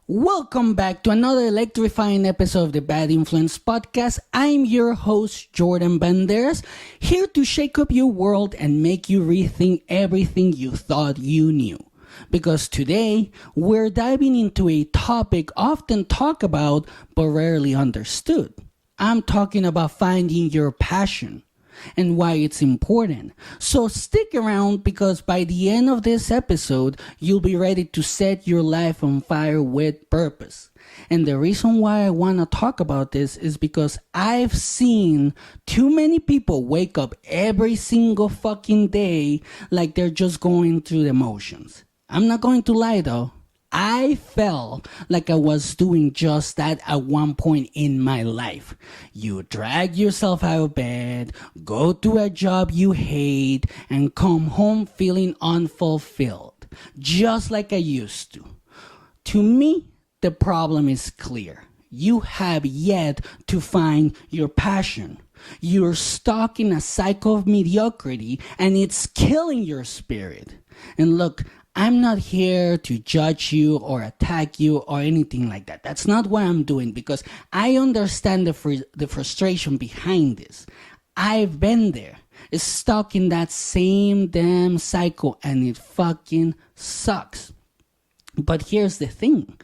Welcome back to another electrifying episode of the Bad Influence Podcast. I'm your host, Jordan Banderas, here to shake up your world and make you rethink everything you thought you knew. Because today, we're diving into a topic often talked about but rarely understood. I'm talking about finding your passion and why it's important. So stick around because by the end of this episode, you'll be ready to set your life on fire with purpose. And the reason why I want to talk about this is because I've seen too many people wake up every single fucking day like they're just going through the motions. I'm not going to lie though. I felt like I was doing just that at one point in my life. You drag yourself out of bed, go to a job you hate, and come home feeling unfulfilled, just like I used to. To me, the problem is clear. You have yet to find your passion. You're stuck in a cycle of mediocrity, and it's killing your spirit. And look, I'm not here to judge you or attack you or anything like that. That's not what I'm doing because I understand the frustration behind this. I've been there. It's stuck in that same damn cycle and it fucking sucks. But here's the thing.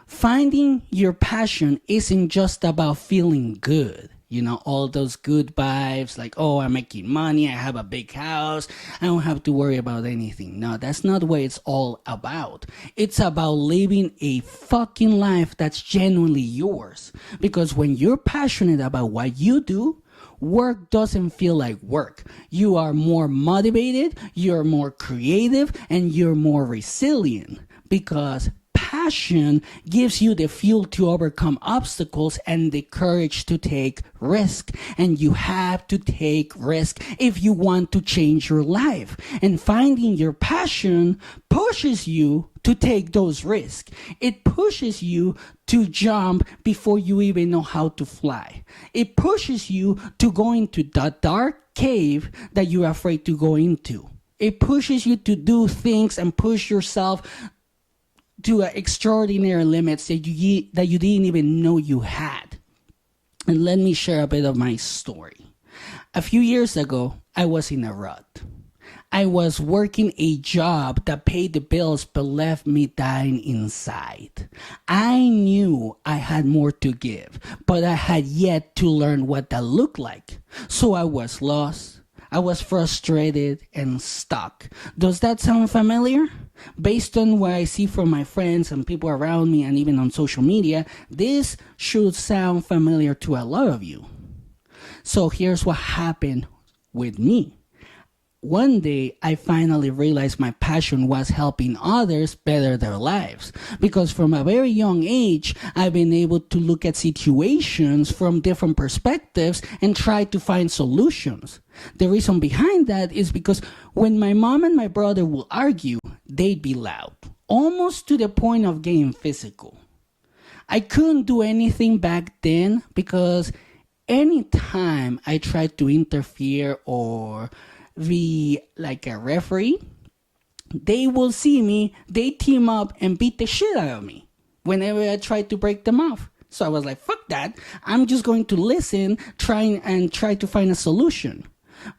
Finding your passion isn't just about feeling good. You know, all those good vibes like, oh, I'm making money, I have a big house, I don't have to worry about anything. No, that's not what it's all about. It's about living a fucking life that's genuinely yours. Because when you're passionate about what you do, work doesn't feel like work. You are more motivated, you're more creative, and you're more resilient. Because passion gives you the fuel to overcome obstacles and the courage to take risk. And you have to take risk if you want to change your life. And finding your passion pushes you to take those risks. It pushes you to jump before you even know how to fly. It pushes you to go into the dark cave that you're afraid to go into. It pushes you to do things and push yourself to extraordinary limits that you didn't even know you had. And let me share a bit of my story. A few years ago, I was in a rut. I was working a job that paid the bills but left me dying inside. I knew I had more to give, but I had yet to learn what that looked like. So I was lost. I was frustrated and stuck. Does that sound familiar? Based on what I see from my friends and people around me and even on social media, this should sound familiar to a lot of you. So here's what happened with me. One day, I finally realized my passion was helping others better their lives. Because from a very young age, I've been able to look at situations from different perspectives and try to find solutions. The reason behind that is because when my mom and my brother will argue, they'd be loud, almost to the point of getting physical. I couldn't do anything back then because anytime I tried to interfere or be like a referee, they will see me, they team up and beat the shit out of me whenever I try to break them off. So I was like, fuck that. I'm just going to listen, try to find a solution.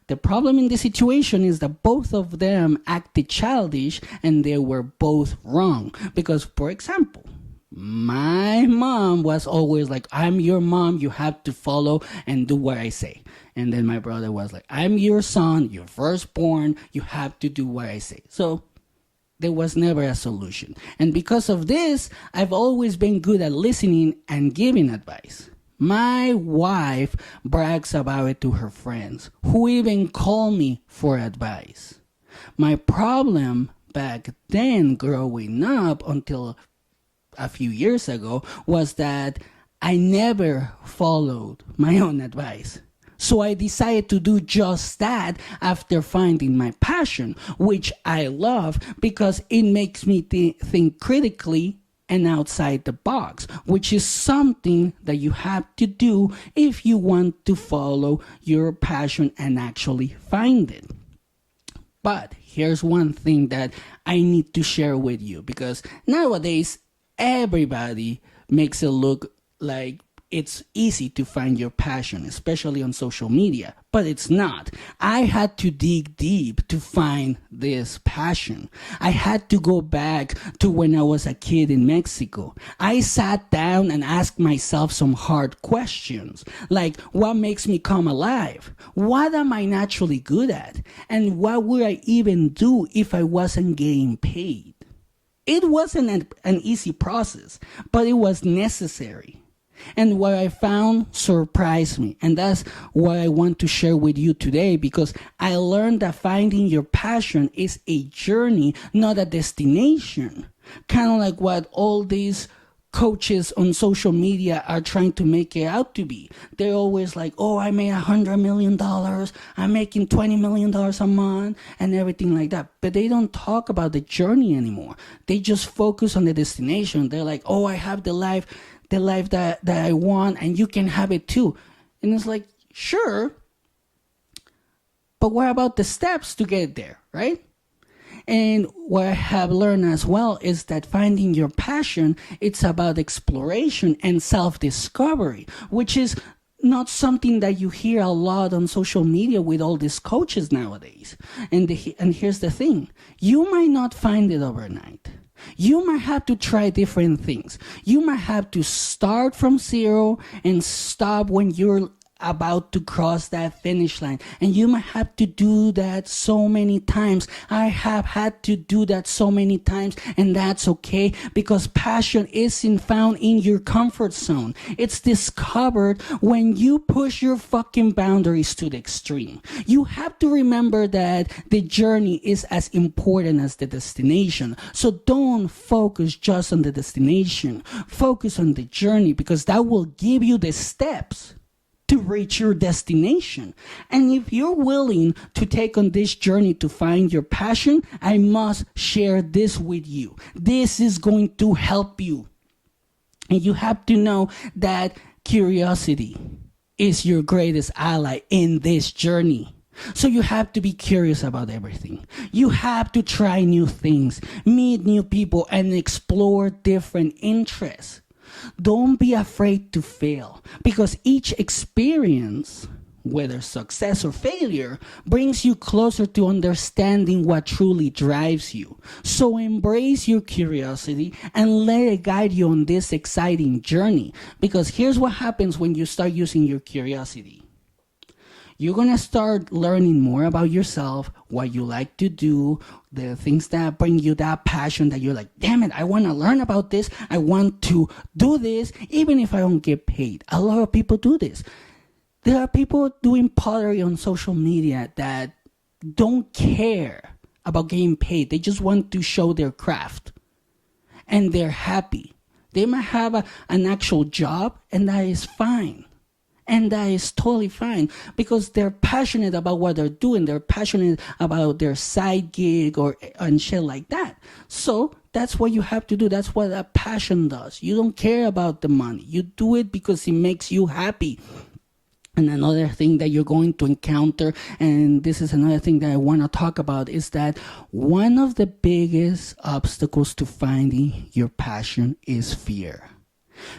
The problem in the situation is that both of them acted childish and they were both wrong. Because, for example, my mom was always like, I'm your mom, you have to follow and do what I say. And then my brother was like, I'm your son, your firstborn, you have to do what I say. So there was never a solution. And because of this, I've always been good at listening and giving advice. My wife brags about it to her friends, who even call me for advice. My problem back then growing up until a few years ago was that I never followed my own advice. So I decided to do just that after finding my passion, which I love because it makes me think critically and outside the box, which is something that you have to do if you want to follow your passion and actually find it. But here's one thing that I need to share with you because nowadays Everybody makes it look like it's easy to find your passion, especially on social media, but it's not. I had to dig deep to find this passion. I had to go back to when I was a kid in Mexico. I sat down and asked myself some hard questions, like what makes me come alive? What am I naturally good at? And what would I even do if I wasn't getting paid? It wasn't an easy process, but it was necessary. And what I found surprised me. And that's what I want to share with you today, because I learned that finding your passion is a journey, not a destination. Kind of like what all these coaches on social media are trying to make it out to be. They're always like, oh, I made $100 million. I'm making $20 million a month and everything like that. But they don't talk about the journey anymore. They just focus on the destination. They're like, oh, I have the life that I want, and you can have it too. And it's like, sure, but what about the steps to get there, right? And what I have learned as well is that finding your passion, it's about exploration and self-discovery, which is not something that you hear a lot on social media with all these coaches nowadays. And here's the thing, you might not find it overnight. You might have to try different things. You might have to start from zero and stop when you're about to cross that finish line. And you might have to do that so many times. I have had to do that so many times, and that's okay, because passion isn't found in your comfort zone. It's discovered when you push your fucking boundaries to the extreme. You have to remember that the journey is as important as the destination. So don't focus just on the destination. Focus on the journey, because that will give you the steps to reach your destination. And if you're willing to take on this journey to find your passion, I must share this with you. This is going to help you. And you have to know that curiosity is your greatest ally in this journey. So you have to be curious about everything. You have to try new things, meet new people, and explore different interests. Don't be afraid to fail, because each experience, whether success or failure, brings you closer to understanding what truly drives you. So embrace your curiosity and let it guide you on this exciting journey, because here's what happens when you start using your curiosity. You're going to start learning more about yourself, what you like to do, the things that bring you that passion that you're like, damn it, I want to learn about this. I want to do this, even if I don't get paid. A lot of people do this. There are people doing pottery on social media that don't care about getting paid. They just want to show their craft, and they're happy. They might have an actual job, and that is fine. And that is totally fine, because they're passionate about what they're doing. They're passionate about their side gig and shit like that. So that's what you have to do. That's what a passion does. You don't care about the money. You do it because it makes you happy. And another thing that you're going to encounter, and this is another thing that I want to talk about, is that one of the biggest obstacles to finding your passion is fear.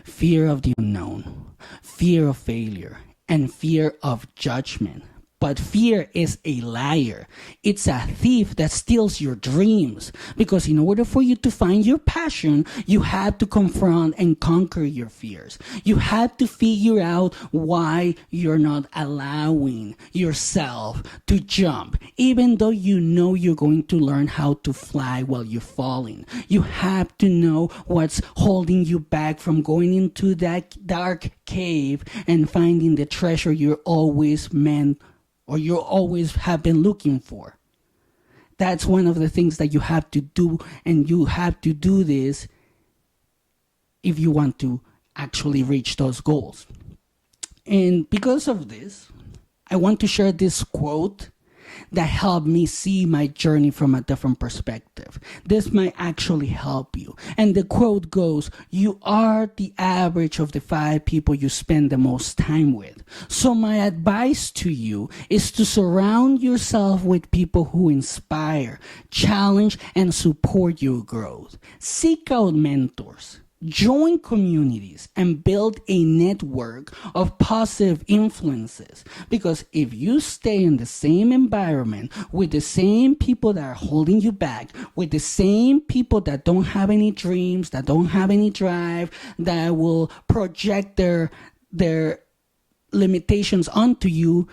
Fear of the unknown, fear of failure, and fear of judgment. But fear is a liar. It's a thief that steals your dreams. Because in order for you to find your passion, you have to confront and conquer your fears. You have to figure out why you're not allowing yourself to jump, even though you know you're going to learn how to fly while you're falling. You have to know what's holding you back from going into that dark cave and finding the treasure you're always meant or you always have been looking for. That's one of the things that you have to do, and you have to do this if you want to actually reach those goals. And because of this, I want to share this quote that helped me see my journey from a different perspective. This might actually help you. And the quote goes, "You are the average of the 5 people you spend the most time with." So my advice to you is to surround yourself with people who inspire, challenge, and support your growth. Seek out mentors. Join communities and build a network of positive influences. Because if you stay in the same environment with the same people that are holding you back, with the same people that don't have any dreams, that don't have any drive, that will project their limitations onto you,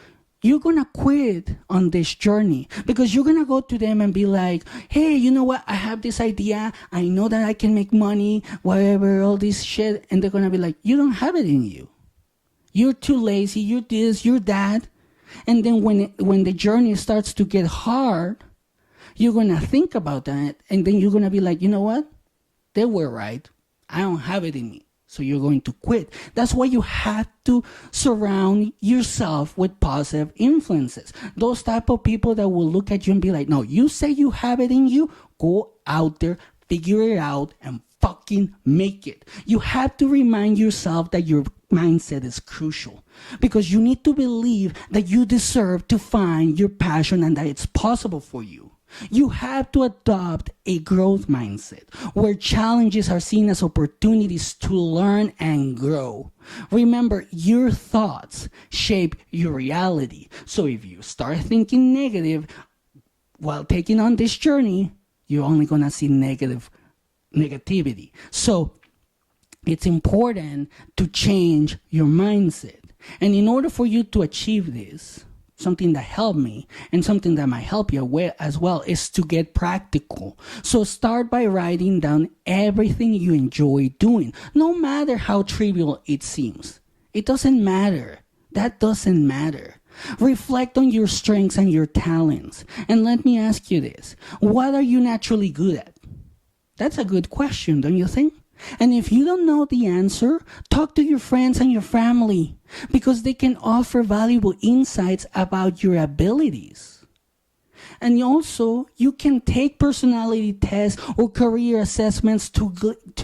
you're gonna quit on this journey, because you're gonna go to them and be like, hey, you know what, I have this idea, I know that I can make money, whatever, all this shit. And they're gonna be like, you don't have it in you, you're too lazy, you're this, you're that. And then when the journey starts to get hard, you're gonna think about that, and then you're gonna be like, you know what, they were right, I don't have it in me. So you're going to quit. That's why you have to surround yourself with positive influences. Those type of people that will look at you and be like, no, you say you have it in you, go out there, figure it out, and fucking make it. You have to remind yourself that your mindset is crucial, because you need to believe that you deserve to find your passion and that it's possible for you. You have to adopt a growth mindset where challenges are seen as opportunities to learn and grow. Remember, your thoughts shape your reality. So if you start thinking negative while taking on this journey, you're only going to see negativity. So it's important to change your mindset. And in order for you to achieve this, something that helped me and something that might help you as well is to get practical. So start by writing down everything you enjoy doing, no matter how trivial it seems. It doesn't matter. That doesn't matter. Reflect on your strengths and your talents. And let me ask you this. What are you naturally good at? That's a good question, don't you think? And if you don't know the answer, talk to your friends and your family, because they can offer valuable insights about your abilities. And also, you can take personality tests or career assessments to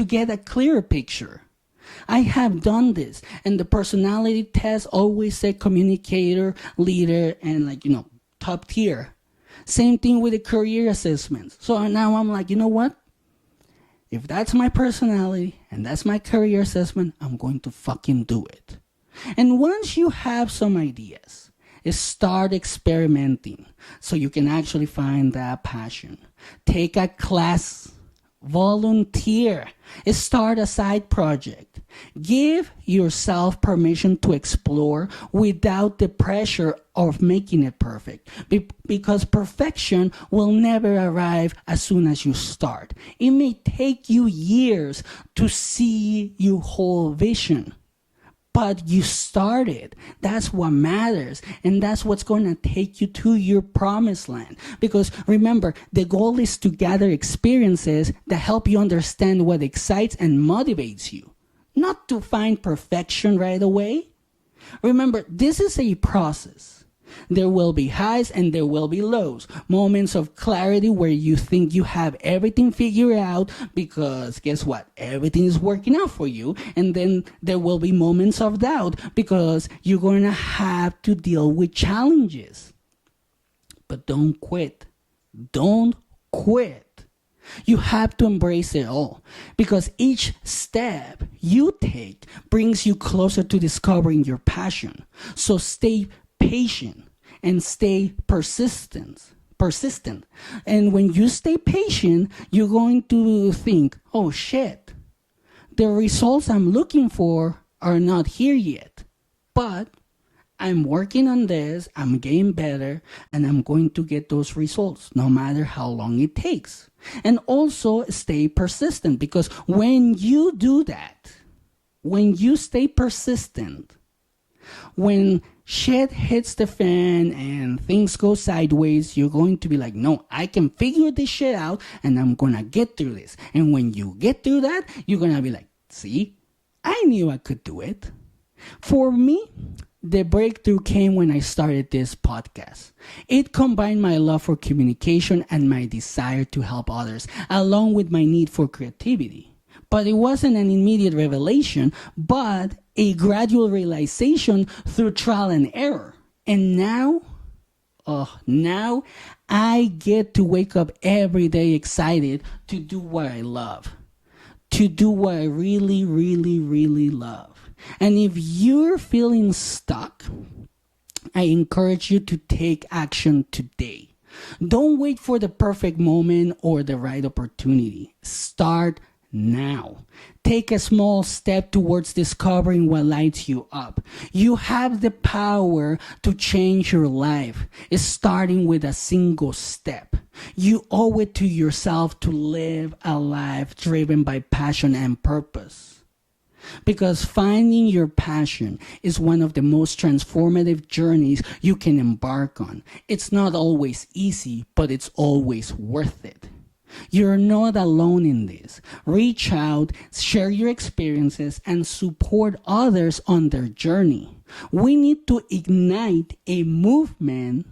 get a clearer picture. I have done this, and the personality tests always say communicator, leader, and top tier. Same thing with the career assessments. So now I'm like, you know what? If that's my personality and that's my career assessment, I'm going to fucking do it. And once you have some ideas, start experimenting so you can actually find that passion. Take a class, volunteer, start a side project. Give yourself permission to explore without the pressure of making it perfect, because perfection will never arrive as soon as you start. It may take you years to see your whole vision, but you started. That's what matters, and that's what's going to take you to your promised land. Because remember, the goal is to gather experiences that help you understand what excites and motivates you, not to find perfection right away. Remember, this is a process. There will be highs and there will be lows. Moments of clarity where you think you have everything figured out, because guess what? Everything is working out for you. And then there will be moments of doubt, because you're going to have to deal with challenges. But don't quit. Don't quit. You have to embrace it all, because each step you take brings you closer to discovering your passion. So stay patient and stay persistent. And when you stay patient, you're going to think, oh shit, the results I'm looking for are not here yet, but I'm working on this, I'm getting better, and I'm going to get those results no matter how long it takes. And also stay persistent, because when you do that, when you stay persistent, when shit hits the fan and things go sideways, you're going to be like, no, I can figure this shit out and I'm going to get through this. And when you get through that, you're going to be like, see, I knew I could do it. For me, the breakthrough came when I started this podcast. It combined my love for communication and my desire to help others, along with my need for creativity. But it wasn't an immediate revelation, but a gradual realization through trial and error. And now I get to wake up every day excited to do what I love. to do what I really, really, really love. And if you're feeling stuck, I encourage you to take action today. Don't wait for the perfect moment or the right opportunity. Start now. Take a small step towards discovering what lights you up. You have the power to change your life. It's starting with a single step. You owe it to yourself to live a life driven by passion and purpose. Because finding your passion is one of the most transformative journeys you can embark on. It's not always easy, but it's always worth it. You're not alone in this. Reach out, share your experiences, and support others on their journey. We need to ignite a movement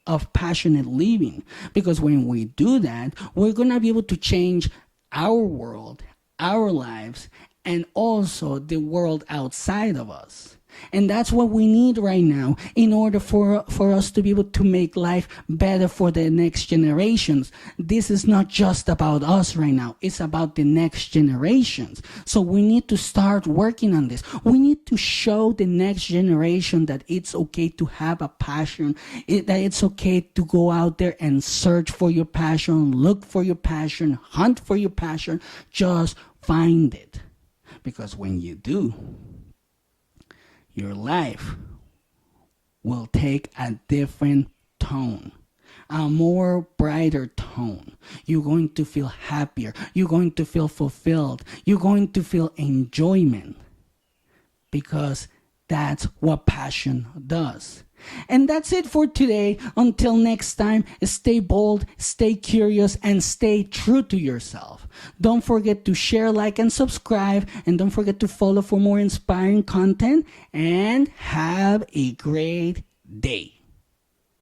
of passionate living, because when we do that, we're going to be able to change our world, our lives, and also the world outside of us. And that's what we need right now in order for us to be able to make life better for the next generations. This is not just about us right now. It's about the next generations. So we need to start working on this. We need to show the next generation that it's okay to have a passion, that it's okay to go out there and search for your passion, look for your passion, hunt for your passion. Just find it. Because when you do, your life will take a different tone, a more brighter tone. You're going to feel happier. You're going to feel fulfilled. You're going to feel enjoyment, because that's what passion does. And that's it for today. Until next time, stay bold, stay curious, and stay true to yourself. Don't forget to share, like, and subscribe. And don't forget to follow for more inspiring content. And have a great day.